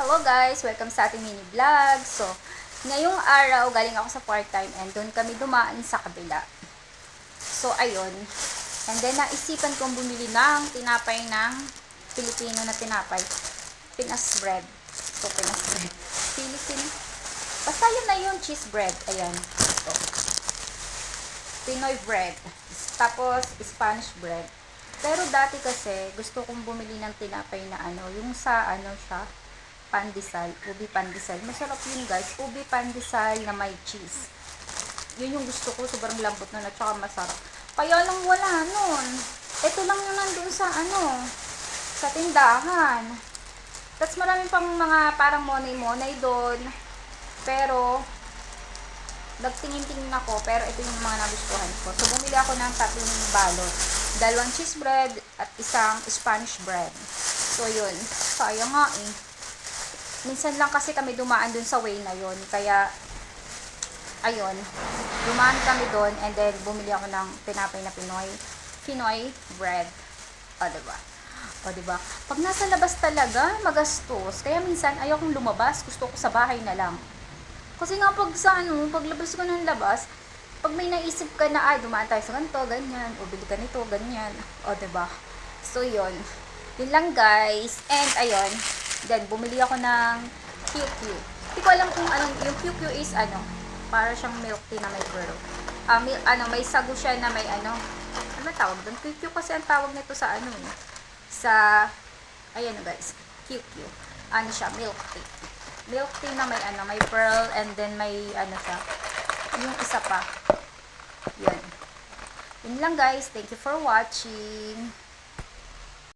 Hello guys! Welcome sa ating mini vlog. So, ngayong araw, galing ako sa part-time and doon kami dumaan sa kabila. So, ayun. And then, naisipan kong bumili ng tinapay ng Filipino na tinapay. Pinas bread. So, Pinas bread. Philippine. Basta yun na yun, cheese bread. Ayan. Ito. Pinoy bread. Tapos, Spanish bread. Pero dati kasi, gusto kong bumili ng tinapay na yung sa siya, pandesal, ubi pandesal. Masarap yun guys, ubi pandesal na may cheese. Yun yung gusto ko, sobrang lambot na at saka masarap. Kaya lang wala nun. Ito lang yung nandun sa tindahan. Tapos marami pang mga parang monay-monay doon. Pero, nagtingin-tingin ako, pero ito yung mga nagustuhan ko. So, bumili ako ng 3 balot. 2 cheese bread at 1 Spanish bread. So, yun. Sayang nga eh. Minsan lang kasi kami dumaan dun sa way na yun. Kaya, ayun. Dumaan kami dun and then bumili ako ng tinapay na Pinoy bread. O, diba? O, diba? Pag nasa labas talaga, magastos. Kaya minsan, ayokong lumabas. Gusto ko sa bahay na lang. Kasi nga paglabas ko ng labas, pag may naisip ka na, dumaan tayo sa ganito, ganyan, o bili ka nito, ganyan. O, diba? So, yun. Yun lang, guys. And, ayun. Then, bumili ako ng QQ. Hindi ko alam kung yung QQ is para siyang milk tea na may pearl. May sago siya na may ano tawag doon? QQ kasi ang tawag nito sa ayan guys, QQ. Siya, milk tea. Milk tea na may pearl and then may siya. Yung isa pa. Yan. Yun lang guys. Thank you for watching.